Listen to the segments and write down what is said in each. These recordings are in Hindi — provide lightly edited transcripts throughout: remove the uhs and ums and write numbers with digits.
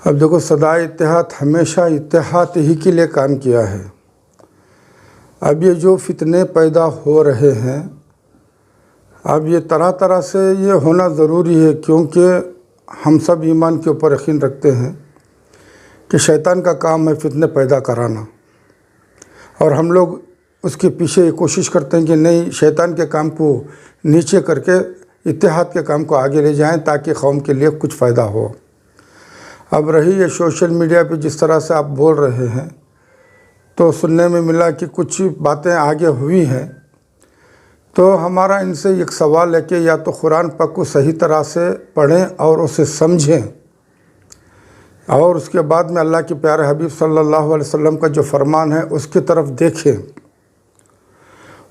अब देखो, सदा इत्तेहाद, हमेशा इत्तेहाद ही के लिए काम किया है। अब ये जो फितने पैदा हो रहे हैं, अब ये तरह तरह से ये होना ज़रूरी है, क्योंकि हम सब ईमान के ऊपर यकीन रखते हैं कि शैतान का काम है फितने पैदा कराना, और हम लोग उसके पीछे ये कोशिश करते हैं कि नहीं, शैतान के काम को नीचे करके इत्तेहाद के काम को आगे ले जाएं ताकि कौम के लिए कुछ फ़ायदा हो। अब रही ये सोशल मीडिया पे जिस तरह से आप बोल रहे हैं, तो सुनने में मिला कि कुछ बातें आगे हुई हैं, तो हमारा इनसे एक सवाल है कि या तो कुरान पाक को सही तरह से पढ़ें और उसे समझें, और उसके बाद में अल्लाह के प्यारे हबीब सल्लल्लाहु अलैहि वसल्लम का जो फरमान है उसकी तरफ देखें,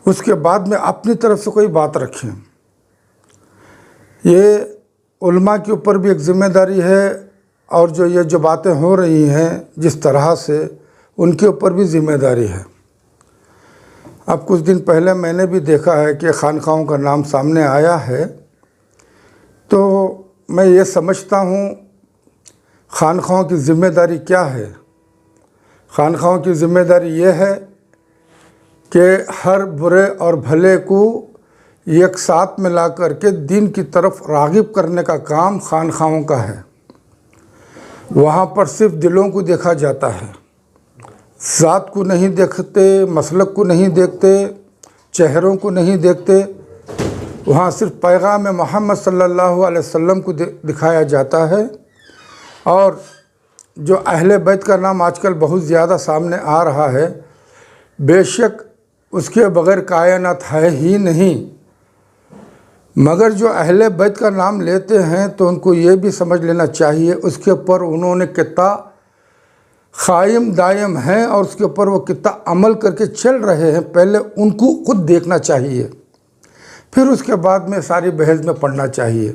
उसके बाद में अपनी तरफ से कोई बात रखें। ये उलमा के ऊपर भी एक ज़िम्मेदारी है, और जो बातें हो रही हैं जिस तरह से, उनके ऊपर भी ज़िम्मेदारी है। अब कुछ दिन पहले मैंने भी देखा है कि खानकाहों का नाम सामने आया है, तो मैं ये समझता हूँ खानकाहों की ज़िम्मेदारी क्या है। खानकाहों की ज़िम्मेदारी ये है कि हर बुरे और भले को एक साथ में ला करके दीन की तरफ राग़िब करने का काम खानकाहों का है। वहाँ पर सिर्फ दिलों को देखा जाता है, ज़ात को नहीं देखते, मसलक को नहीं देखते, चेहरों को नहीं देखते। वहाँ सिर्फ पैगाम मोहम्मद सल्लल्लाहु अलैहि वसल्लम को दिखाया जाता है। और जो अहले बैत का नाम आजकल बहुत ज़्यादा सामने आ रहा है, बेशक उसके बग़ैर कायनात है ही नहीं, मगर जो अहले बैत का नाम लेते हैं तो उनको ये भी समझ लेना चाहिए उसके ऊपर उन्होंने कितना क़ायम दायम हैं और उसके ऊपर वो कितना अमल करके चल रहे हैं, पहले उनको खुद देखना चाहिए, फिर उसके बाद में सारी बहस में पढ़ना चाहिए।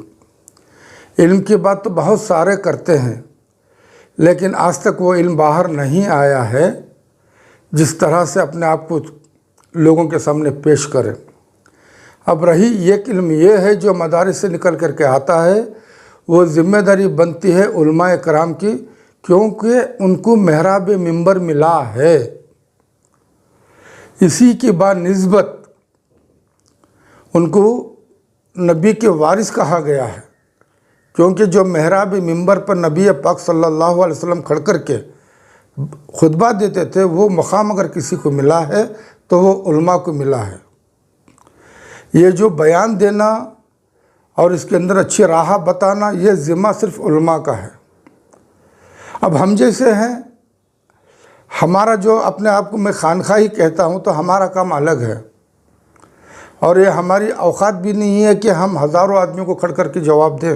इल्म की बात तो बहुत सारे करते हैं, लेकिन आज तक वो इल्म बाहर नहीं आया है जिस तरह से अपने आप को लोगों के सामने पेश करें। अब रही एक इल्म ये है जो मदारिस से निकल करके आता है, वो ज़िम्मेदारी बनती है उलमाए कराम की, क्योंकि उनको महराब मिंबर मिला है। इसी के बाद निस्बत उनको नबी के वारिस कहा गया है, क्योंकि जो महराब मिंबर पर नबी पाक सल्लल्लाहु अलैहि वसल्लम खड़ कर के खुतबा देते थे, वो मकाम अगर किसी को मिला है तो वो उलमा को मिला है। ये जो बयान देना और इसके अंदर अच्छी राह बताना, ये ज़िम्मा सिर्फ उलमा का है। अब हम जैसे हैं, हमारा जो अपने आप को मैं खानखा ही कहता हूँ, तो हमारा काम अलग है, और ये हमारी औकात भी नहीं है कि हम हज़ारों आदमियों को खड़ करके जवाब दें।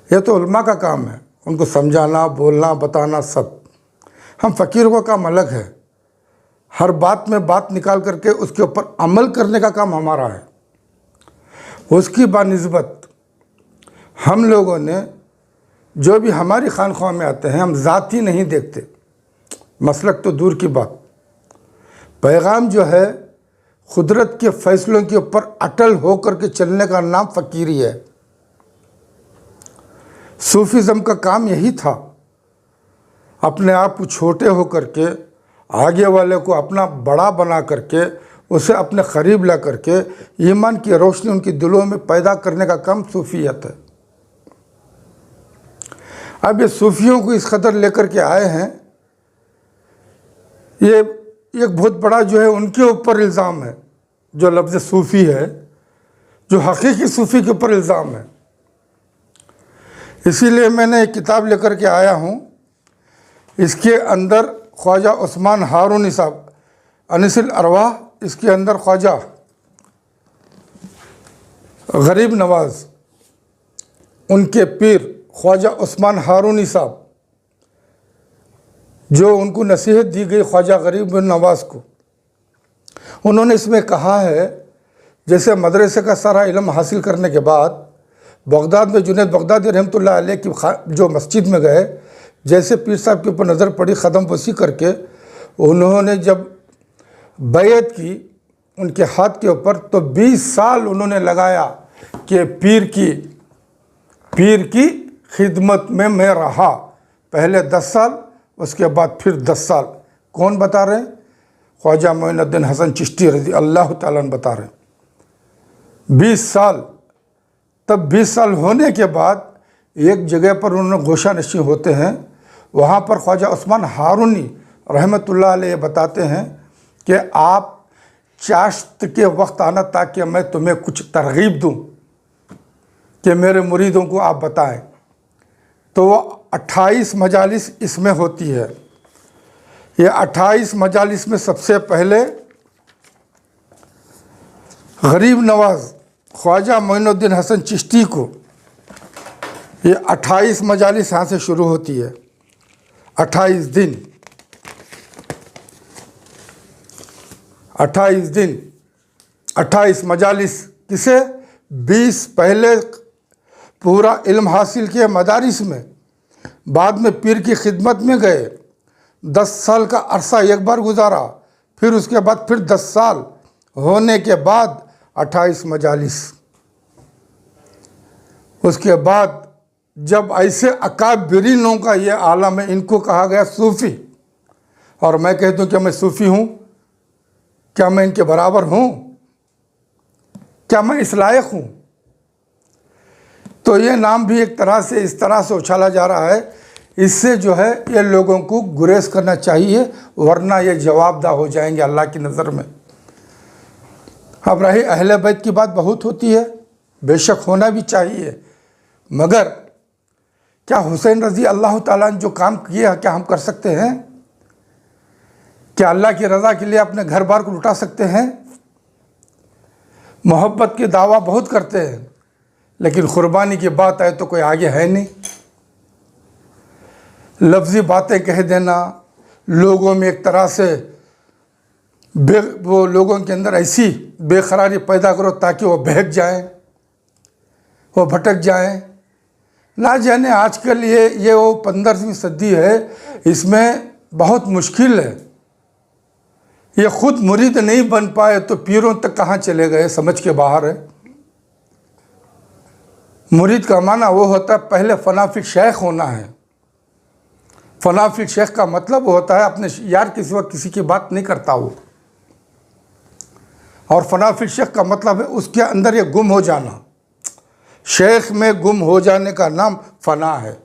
ये तो उलमा का काम है, उनको समझाना, बोलना, बताना सब। हम फ़कीरों का काम अलग है, हर बात में बात निकाल करके उसके ऊपर अमल करने का काम हमारा है। उसकी बानिस्बत हम लोगों ने जो भी हमारी खानख्वाह में आते हैं, हम ज़ाती नहीं देखते, मसलक तो दूर की बात। पैगाम जो है कुदरत के फ़ैसलों के ऊपर अटल हो करके चलने का नाम फ़कीरी है। सूफीज़म का काम यही था, अपने आप को छोटे हो करके आगे वाले को अपना बड़ा बना करके उसे अपने करीब ला करके ईमान की रोशनी उनके दिलों में पैदा करने का काम सूफियत है। अब ये सूफियों को इस कदर लेकर के आए हैं, ये एक बहुत बड़ा जो है उनके ऊपर इल्ज़ाम है, जो लफ्ज़ सूफ़ी है, जो हकीकी सूफ़ी के ऊपर इल्ज़ाम है। इसीलिए मैंने एक किताब लेकर के आया हूँ। इसके अंदर ख्वाजा उस्मान हारूनी साहब अनिसिल अरवाह, इसके अंदर ख्वाजा गरीब नवाज़, उनके पीर ख्वाजा उस्मान हारूनी साहब, जो उनको नसीहत दी गई ख्वाजा गरीब नवाज़ को, उन्होंने इसमें कहा है, जैसे मदरसे का सारा इल्म हासिल करने के बाद बगदाद में जुनैद बगदादी रहमतुल्लाह अलैह की जो मस्जिद में गए, जैसे पीर साहब के ऊपर नज़र पड़ी ख़दम वसी करके, उन्होंने जब बैत की उनके हाथ के ऊपर, तो 20 साल उन्होंने लगाया कि पीर की खिदमत में मैं रहा, पहले 10 साल, उसके बाद फिर 10 साल। कौन बता रहे हैं? ख्वाजा मोइनुद्दीन हसन चिश्ती रज़ी अल्लाह ताला अन्हु बता रहे हैं 20 साल। तब 20 साल होने के बाद एक जगह पर उन्होंने गोशा नशी होते हैं, वहाँ पर ख्वाजा उस्मान हारूनी रहमतुल्लाह अलैह बताते हैं कि आप चाश्त के वक्त आना ताकि मैं तुम्हें कुछ तरगीब दूँ कि मेरे मुरीदों को आप बताएं। तो वो 28 मजालिस इसमें होती है। ये 28 मजालिस में सबसे पहले गरीब नवाज ख्वाजा मोइनुद्दीन हसन चिश्ती को ये 28 मजालिस यहाँ से शुरू होती है। 28 दिन 28 मजालिस किसे? 20 पहले पूरा इल्म हासिल किया मदारिस में, बाद में पीर की खिदमत में गए, 10 साल का अरसा एक बार गुजारा, फिर उसके बाद फिर 10 साल होने के बाद 28 मजालिस। उसके बाद जब ऐसे अकाबिरीनों का ये आलम है, इनको कहा गया सूफ़ी। और मैं कहता हूँ कि मैं सूफ़ी हूँ, क्या मैं इनके बराबर हूँ? क्या मैं इस लायक हूँ? तो ये नाम भी एक तरह से इस तरह से उछाला जा रहा है, इससे जो है ये लोगों को गुरेज करना चाहिए, वरना ये जवाबदा हो जाएंगे अल्लाह की नज़र में। अब रही अहले बैत की बात बहुत होती है, बेशक होना भी चाहिए, मगर क्या हुसैन रज़ी अल्लाह ताला ने जो काम किया क्या हम कर सकते हैं? क्या अल्लाह की रज़ा के लिए अपने घर बार को लुटा सकते हैं? मोहब्बत की दावा बहुत करते हैं, लेकिन कुर्बानी की बात आए तो कोई आगे है नहीं। लफ्ज़ी बातें कह देना, लोगों में एक तरह से वो लोगों के अंदर ऐसी बेकरारी पैदा करो ताकि वो बहक जाएं, वो भटक जाएं। ना जाने आजकल ये वो 15वीं सदी है, इसमें बहुत मुश्किल है। ये खुद मुरीद नहीं बन पाए तो पीरों तक कहाँ चले गए, समझ के बाहर है। मुरीद का माना वो होता है पहले फनाफिक शेख होना है। फनाफिक शेख का मतलब होता है अपने यार के सिवा किसी की बात नहीं करता वो। और फनाफिक शेख का मतलब है उसके अंदर ये गुम हो जाना। शेख में गुम हो जाने का नाम फना है।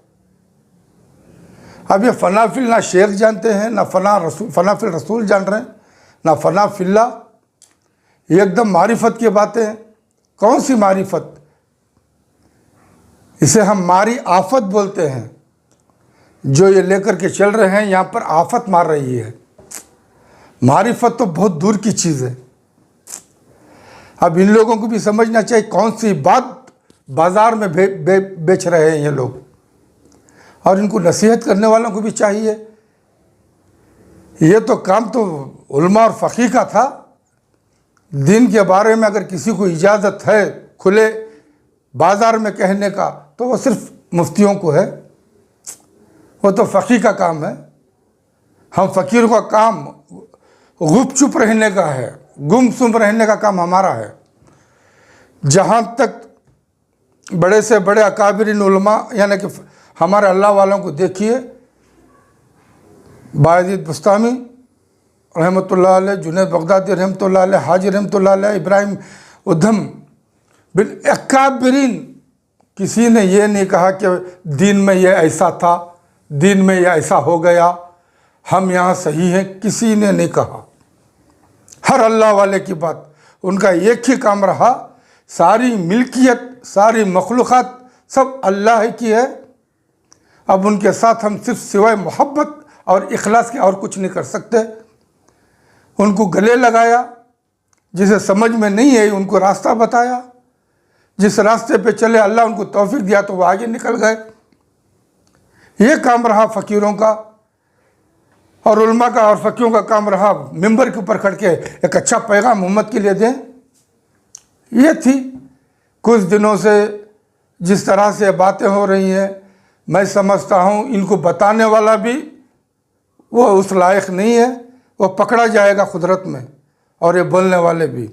अब ये फनाफिल ना शेख जानते हैं, ना फनाफिल रसूल जान रहे हैं, ना फनाफिल्ला। ये एकदम मारिफत की बातें हैं। कौन सी मारिफत? इसे हम मारी आफत बोलते हैं। जो ये लेकर के चल रहे हैं, यहाँ पर आफत मार रही है। मारिफत तो बहुत दूर की चीज़ है। अब इन लोगों को भी समझना चाहिए कौन सी बात बाज़ार में बेच रहे हैं ये लोग, और इनको नसीहत करने वालों को भी चाहिए। ये तो काम तो उलमा और फ़कीह का था। दीन के बारे में अगर किसी को इजाज़त है खुले बाज़ार में कहने का, तो वो सिर्फ मुफ्तियों को है। वो तो फ़कीह का काम है। हम फ़कीरों का काम गुपचुप रहने का है, गुमसुम रहने का काम हमारा है। जहाँ तक बड़े से बड़े अकाबिरीन उलमा, यानी कि हमारे अल्लाह वालों को देखिए, बायज़ीद बुस्तामी रहमतुल्लाह अलैह, जुनैद बगदादी रहमतुल्लाह अलैह, हाजी रहमतुल्लाह अलैह, इब्राहिम उद्धम बिन अकाबिरीन, किसी ने ये नहीं कहा कि दीन में ये ऐसा था, दीन में ये ऐसा हो गया, हम यहाँ सही हैं, किसी ने नहीं कहा। हर अल्लाह वाले की बात, उनका एक ही काम रहा, सारी मिल्कियत, सारी मखलूक़ात सब अल्लाह की है। अब उनके साथ हम सिर्फ सिवाय मोहब्बत और इखलास के और कुछ नहीं कर सकते। उनको गले लगाया, जिसे समझ में नहीं है उनको रास्ता बताया, जिस रास्ते पे चले अल्लाह उनको तौफीक दिया तो वो आगे निकल गए। ये काम रहा फ़कीरों का, और उलमा का और फ़कीरों का काम रहा मिंबर के ऊपर खड़ के एक अच्छा पैगाम उम्मत के लिए दें। ये थी कुछ दिनों से जिस तरह से बातें हो रही हैं, मैं समझता हूँ इनको बताने वाला भी वो उस लायक नहीं है, वो पकड़ा जाएगा कुदरत में, और ये बोलने वाले भी।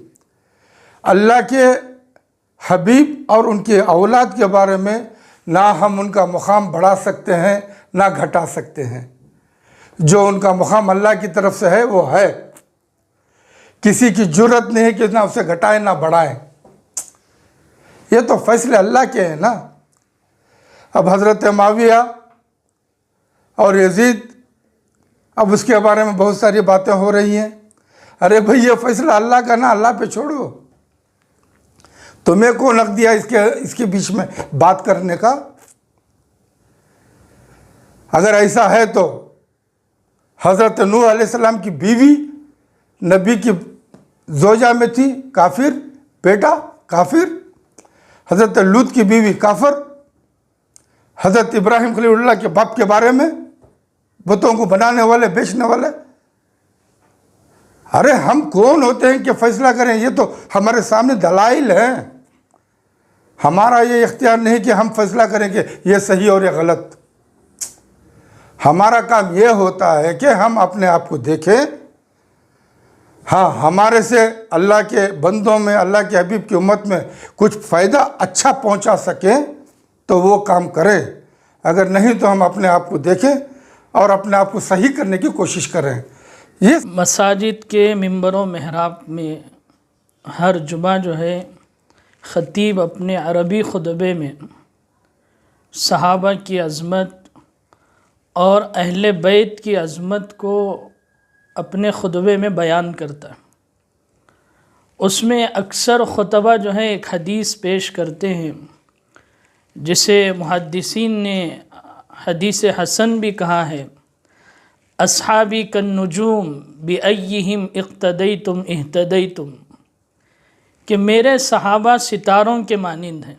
अल्लाह के हबीब और उनके औलाद के बारे में ना हम उनका मुकाम बढ़ा सकते हैं ना घटा सकते हैं। जो उनका मुकाम अल्लाह की तरफ से है वो है, किसी की जुर्रत नहीं है कि ना उसे घटाए ना बढ़ाए। ये तो फैसले अल्लाह के हैं ना। अब हज़रत मुआविया और यजीद, अब उसके बारे में बहुत सारी बातें हो रही हैं। अरे भाई ये फैसला अल्लाह का ना, अल्लाह पे छोड़ो। तुम्हें कौन हक दिया इसके बीच में बात करने का? अगर ऐसा है तो हज़रत नूह अलैहिस्सलाम की बीवी नबी की जोजा में थी, काफिर, बेटा काफिर। हज़रत लूत की बीवी काफिर। हज़रत इब्राहिम खलीलुल्लाह के बाप के बारे में, बुतों को बनाने वाले, बेचने वाले। अरे हम कौन होते हैं कि फैसला करें? ये तो हमारे सामने दलाइल हैं। हमारा ये इख्तियार नहीं कि हम फैसला करें कि ये सही और ये गलत। हमारा काम ये होता है कि हम अपने आप को देखें। हाँ, हमारे से अल्लाह के बंदों में, अल्लाह के हबीब की उम्मत में कुछ फ़ायदा अच्छा पहुंचा सके तो वो काम करें। अगर नहीं तो हम अपने आप को देखें और अपने आप को सही करने की कोशिश करें। ये मसाजिद के मिंबरों महराब में हर जुमा जो है ख़तीब अपने अरबी खुतबे में सहाबा की अज़मत और अहले बैत की अज़मत को अपने खुतबे में बयान करता है। उसमें अक्सर खुतबा जो है एक हदीस पेश करते हैं जिसे मुहद्दिसीन ने हदीस हसन भी कहा है। अस्हाबी कन्नुजूम बिअय्यिहिम इक़्तदैतुम इह्तदैतुम, कि मेरे सहाबा सितारों के मानिंद हैं,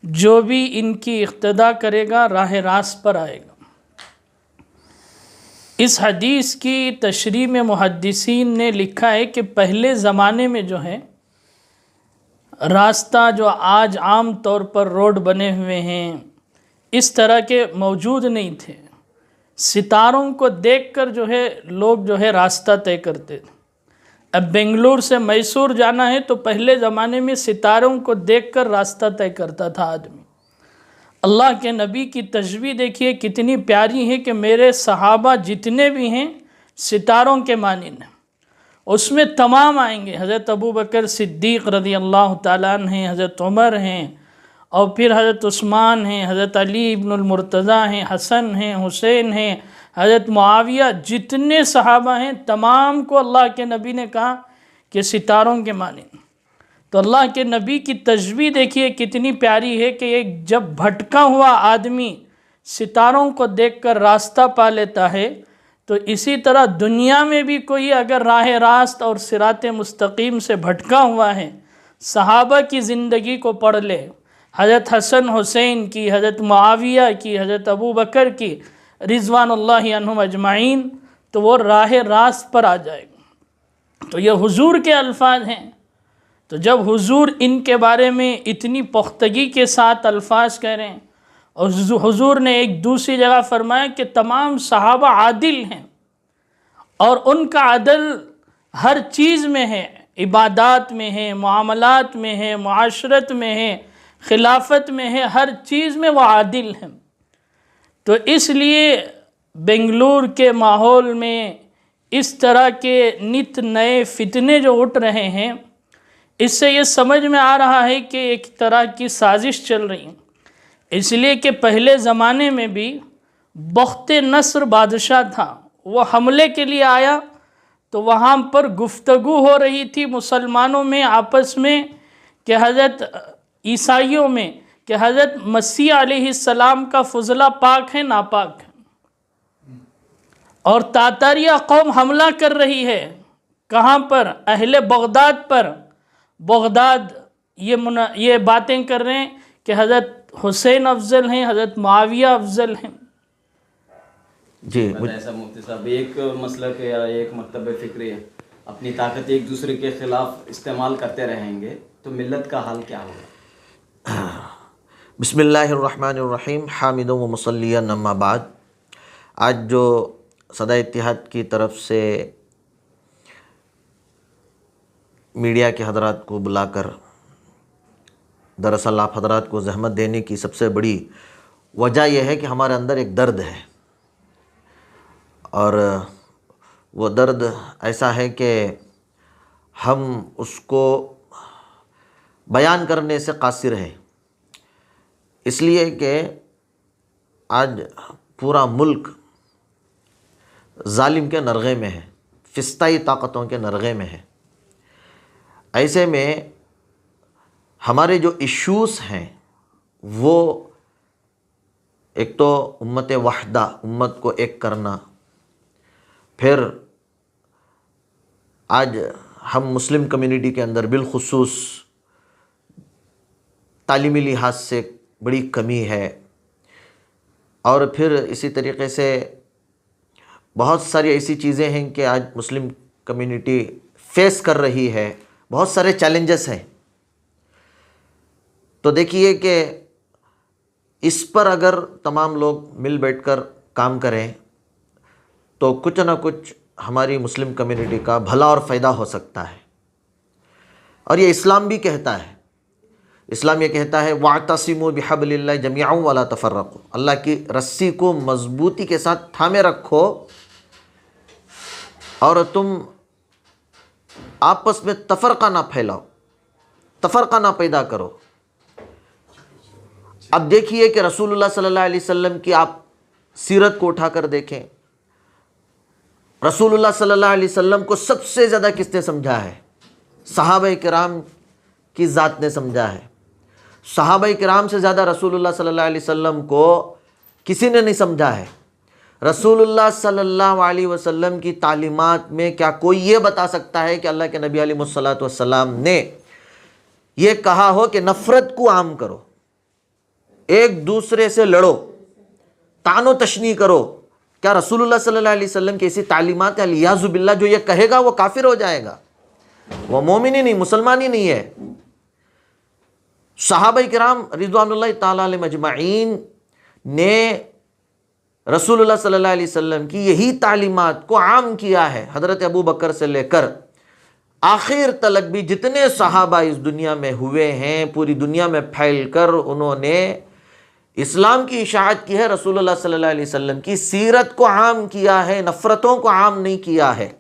जो भी इनकी इक़्तदा करेगा राह रास्त पर आएगा। इस हदीस की तशरीह में मुहद्दिसीन ने लिखा है कि पहले ज़माने में जो है रास्ता जो आज आम तौर पर रोड बने हुए हैं इस तरह के मौजूद नहीं थे। सितारों को देखकर जो है लोग जो है रास्ता तय करते थे। अब बेंगलुरु से मैसूर जाना है तो पहले ज़माने में सितारों को देखकर रास्ता तय करता था आदमी। अल्लाह के नबी की तशबीह देखिए कितनी प्यारी है कि मेरे सहाबा जितने भी हैं सितारों के मानिंद हैं। उसमें तमाम आएंगे। हज़रत अबू बकर सिद्दीक़ रज़ी अल्लाह ताला अन्हु हैं, हज़रत उमर हैं, और फिर हज़रत उस्मान हैं, हज़रत अली इब्नुल मुर्तज़ा हैं, हसन हैं, हुसैन हैं, हज़रत मुआविया, जितने सहाबा हैं तमाम को अल्लाह के नबी ने कहा कि सितारों के मानिंद। तो अल्लाह के नबी की तशबीह देखिए कितनी प्यारी है कि एक जब भटका हुआ आदमी सितारों को देखकर रास्ता पा लेता है, तो इसी तरह दुनिया में भी कोई अगर राह रास्त और सिरात मुस्तकीम से भटका हुआ है, सहाबा की ज़िंदगी को पढ़ ले, हज़रत हसन हुसैन की, हज़रत मुआविया की, हज़रत अबू बकर की रिज़वानुल्लाहि अन्हुम अजमाइन, तो वो राह रास्त पर आ जाएगा। तो ये हुजूर के अल्फाज हैं। तो जब हुजूर इनके बारे में इतनी पुख्तगी के साथ अल्फाज कह रहे हैं, और हुजूर ने एक दूसरी जगह फरमाया कि तमाम सहाबा आदिल हैं और उनका अदल हर चीज़ में है, इबादात में है, मुआमलात में है, मुआशरत में है, खिलाफत में है, हर चीज़ में वो आदिल हैं। तो इसलिए बेंगलुरु के माहौल में इस तरह के नित नए फितने जो उठ रहे हैं, इससे ये समझ में आ रहा है कि एक तरह की साजिश चल रही है। इसलिए कि पहले ज़माने में भी बख्त नस्र बादशाह था, वो हमले के लिए आया तो वहाँ पर गुफ्तगू हो रही थी मुसलमानों में आपस में कि हज़रत ईसाइयों में कि हज़रत मसीह अलैहिस्सलाम का फुजला पाक है नापाक है, और तातारिया कौम हमला कर रही है। कहाँ पर? अहले बगदाद पर। बगदाद ये बातें कर रहे हैं कि हज़रत हुसैन अफजल हैं, हज़रत मुआविया अफजल हैं। जी ऐसा मुफ्ती साहब, एक मसलक या एक मकतब फ़िक्री अपनी ताकत एक दूसरे के ख़िलाफ़ इस्तेमाल करते रहेंगे तो मिल्लत का हाल क्या होगा? बिस्मिल्लाहिर्रहमानिर्रहीम, हामिदुन व मुसल्लियन अम्मा बाद। आज जो सदा इत्तिहाद की तरफ से मीडिया के हज़रात को बुलाकर दरअसल आप हजरात को ज़हमत देने की सबसे बड़ी वजह यह है कि हमारे अंदर एक दर्द है, और वो दर्द ऐसा है कि हम उसको बयान करने से कासिर हैं, इसलिए कि आज पूरा मुल्क जालिम के नरगे में है, फिस्ताई ताकतों के नरगे में है। ऐसे में हमारे जो इश्यूज़ हैं वो एक तो उम्मत वहदा, उम्मत को एक करना, फिर आज हम मुस्लिम कम्युनिटी के अंदर बिलखुसूस तालीमी लिहाज से बड़ी कमी है, और फिर इसी तरीक़े से बहुत सारी ऐसी चीज़ें हैं कि आज मुस्लिम कम्युनिटी फेस कर रही है, बहुत सारे चैलेंजेस हैं। तो देखिए कि इस पर अगर तमाम लोग मिल बैठकर काम करें तो कुछ ना कुछ हमारी मुस्लिम कम्युनिटी का भला और फ़ायदा हो सकता है। और ये इस्लाम भी कहता है, इस्लाम ये कहता है वातसिमू बिहब्लिल्लाहि जमीअन वला तफर्रकू, अल्लाह की रस्सी को मजबूती के साथ थामे रखो और तुम आपस में तफरका ना फैलाओ, तफरका ना पैदा करो। अब देखिए कि रसूलुल्लाह सल्लल्लाहु अलैहि वसल्लम की आप सीरत को उठाकर देखें, रसूलुल्लाह सल्लल्लाहु अलैहि वसल्लम को सबसे ज़्यादा किसने समझा है? सहाबा किराम की ज़ात ने समझा है। सहाबा किराम से ज़्यादा रसूलुल्लाह सल्लल्लाहु अलैहि वसल्लम को किसी ने नहीं समझा है। रसूलुल्लाह सल्लल्लाहु अलैहि वसल्लम की तालीमात में क्या कोई ये बता सकता है कि अल्लाह के नबी अलैहिस्सलातु वस्सलाम ने ये कहा हो कि नफ़रत को आम करो, एक दूसरे से लड़ो, तानो तशनी करो? क्या रसूलुल्लाह सल्लल्लाहु अलैहि वसल्लम की ऐसी तालीमात है? लियाज़ु बिल्लाह, जो ये कहेगा वो काफिर हो जाएगा, वो मोमिन ही नहीं, मुसलमान ही नहीं है। सहाबा किराम रिज़वानुल्लाहि ताला अलैहिम अजमाइन ने रसूलुल्लाह सल्लल्लाहु अलैहि वसल्लम की यही तालीमात को आम किया है। हज़रत अबू बकर से लेकर आखिर तलक भी जितने सहाबा इस दुनिया में हुए हैं, पूरी दुनिया में फैल कर उन्होंने इस्लाम की इशाअत की है, रसूलुल्लाह सल्लल्लाहु अलैहि वसल्लम की सीरत को आम किया है, नफ़रतों को आम नहीं किया है।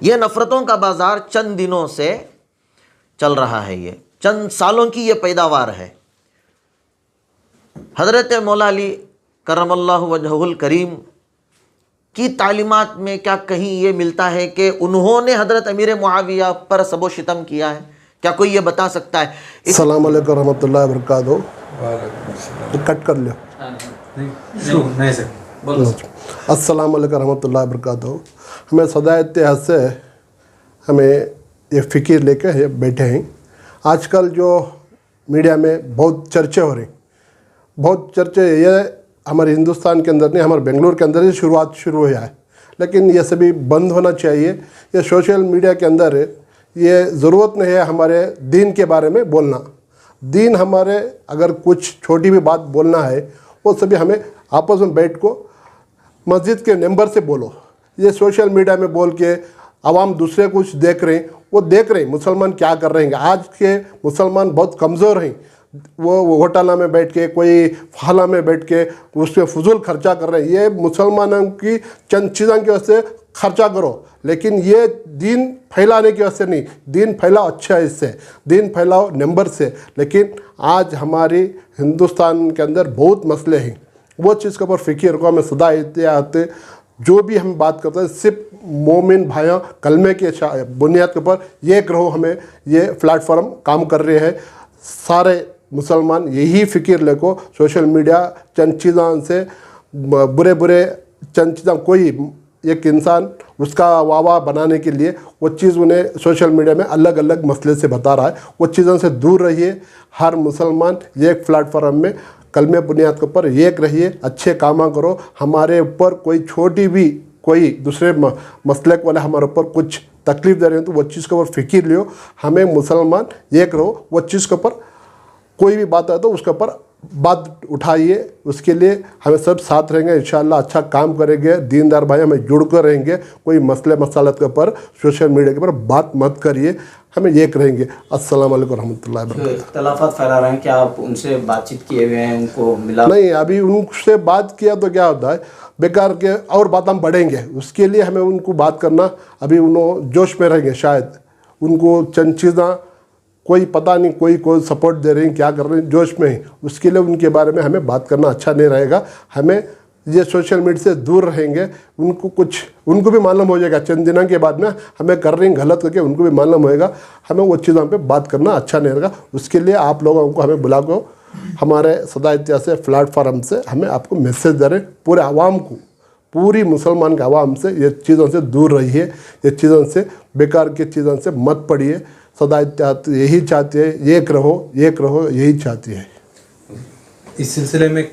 ये नफ़रतों का बाज़ार चंद दिनों से चल रहा है, ये चंद सालों की ये पैदावार है। हज़रत मौला अली करमल्लाहु वजहुल करीम की तालीमात में क्या कहीं ये मिलता है कि उन्होंने हज़रत अमीर मुआविया पर सबो शितम किया है? क्या कोई ये बता सकता है? अस्सलाम वालेकुम रहमतुल्लाहि व बरकातहू। कट कर लो। अस्सलाम वालेकुम रहमतुल्लाहि व बरकातहू। हमें सदा इत्तेहाद से हमें ये फ़िक्र लेकर बैठे हैं। आजकल जो मीडिया में बहुत चर्चे हो रही, बहुत चर्चे ये हमारे हिंदुस्तान के अंदर नहीं, हमारे बेंगलुरु के अंदर ही शुरुआत शुरू हुआ है, लेकिन ये सभी बंद होना चाहिए। ये सोशल मीडिया के अंदर ये ज़रूरत नहीं है हमारे दीन के बारे में बोलना। दीन हमारे अगर कुछ छोटी भी बात बोलना है वो सभी हमें आपस में बैठ को मस्जिद के मेंबर से बोलो। ये सोशल मीडिया में बोल के आवाम दूसरे कुछ देख रहे हैं, वो देख रहे हैं मुसलमान क्या कर रहे हैं। आज के मुसलमान बहुत कमज़ोर हैं, वो होटल में बैठ के, कोई फाला में बैठ के उस पर फजूल खर्चा कर रहे हैं। ये मुसलमानों की चंद चीज़ों की वजह से खर्चा करो, लेकिन ये दीन फैलाने की वजह से नहीं। दीन फैलाओ अच्छा है, इससे दीन फैलाओ नंबर से। लेकिन आज हमारी हिंदुस्तान के अंदर बहुत मसले हैं, वो चीज़ के ऊपर फ़िक्र को हमें सदा एहतियात जो भी हम बात करते हैं सिर्फ मोमिन भाइयों कलमे के बुनियाद के ऊपर एक रहो। हमें ये प्लेटफॉर्म काम कर रहे हैं, सारे मुसलमान यही फ़िक्र लेको सोशल मीडिया चंद चीज़ों से बुरे बुरे चंद चीज़ों कोई एक इंसान उसका वाह बनाने के लिए वो चीज़ उन्हें सोशल मीडिया में अलग अलग मसले से बता रहा है, वो चीज़ों से दूर रहिए। हर मुसलमान एक प्लेटफॉर्म में कलमे बुनियाद के ऊपर एक रहिए, अच्छे काम करो। हमारे ऊपर कोई छोटी भी कोई दूसरे मसले वाले हमारे ऊपर कुछ तकलीफ़ दे रहे हैं तो वो चीज़ के ऊपर फ़िक्र लियो। हमें मुसलमान एक रहो, वो चीज़ के ऊपर कोई भी बात आए तो उसके ऊपर बात उठाइए, उसके लिए हम सब साथ रहेंगे, इंशाल्लाह अच्छा काम करेंगे। दीनदार भाई हमें जुड़ कर रहेंगे, कोई मसले मसालत के ऊपर सोशल मीडिया के ऊपर बात मत करिए, हमें एक रहेंगे। अस्सलाम वालेकुम रहमतुल्लाहि व बरकातहू। इख्तलाफात फैला रहे हैं, क्या आप उनसे बातचीत किए हुए हैं, उनको मिला? नहीं, अभी उनसे बात किया तो क्या होता है, बेकार के और बात हम बढ़ेंगे, उसके लिए हमें उनको बात करना, अभी उन्होंने जोश में रहेंगे, शायद उनको चंद चीज़ें कोई पता नहीं, कोई सपोर्ट दे रहे हैं, क्या कर रहे हैं जोश में ही, उसके लिए उनके बारे में हमें बात करना अच्छा नहीं रहेगा। हमें ये सोशल मीडिया से दूर रहेंगे, उनको भी मालूम हो जाएगा चंद दिनों के बाद में हमें कर रहे हैं गलत करके, उनको भी मालूम होएगा, हमें वो चीज़ों पे बात करना अच्छा नहीं रहेगा। उसके लिए आप लोगों को हमें बुला को हमारे सदा इतिहास से प्लेटफार्म से हमें आपको मैसेज दे रहे हैं, पूरे आवाम को, पूरी मुसलमान के आवाम से ये चीज़ों से दूर रहिए, ये चीज़ों से बेकार की चीज़ों से मत पड़िए। सदा इत्तेहाद यही चाहती है, एक रहो यही चाहती है। इस सिलसिले में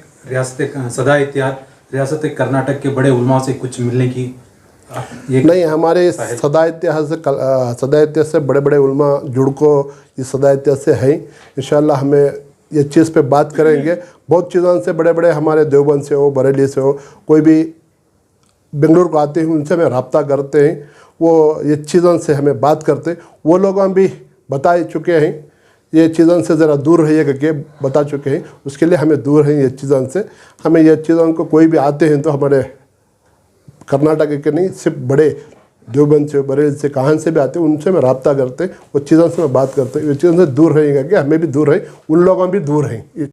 सदा इत्तेहाद रियासत कर्नाटक के बड़े उलमा से कुछ मिलने की नहीं, हमारे सदा इत्तेहाद से बड़े बड़े उलमा जुड़ को इस सदा इत्तेहाद से हैं। इंशाल्लाह हमें ये चीज़ पे बात करेंगे। बहुत चीज़ों से बड़े बड़े हमारे देवबंद से हो, बरेली से हो, कोई भी बेंगलुरु को आते हैं, उनसे हमें रब्ता करते हैं, वो ये चीज़ों से हमें बात करते हैं। वो लोग हम भी बता चुके हैं, ये चीज़ों से ज़रा दूर रहिए करके बता चुके हैं, उसके लिए हमें दूर है ये चीज़ों से। हमें ये चीज़ों को कोई भी आते हैं तो हमारे कर्नाटक के नहीं, सिर्फ बड़े देवबंद से, बरेली से, कहाँ से भी आते हैं, उनसे मैं रब्ता करते हैं, वो चीज़ों से मैं बात करते हैं। ये चीज़ों से दूर रहेंगे कि हमें भी दूर है, उन लोगों भी दूर हैं।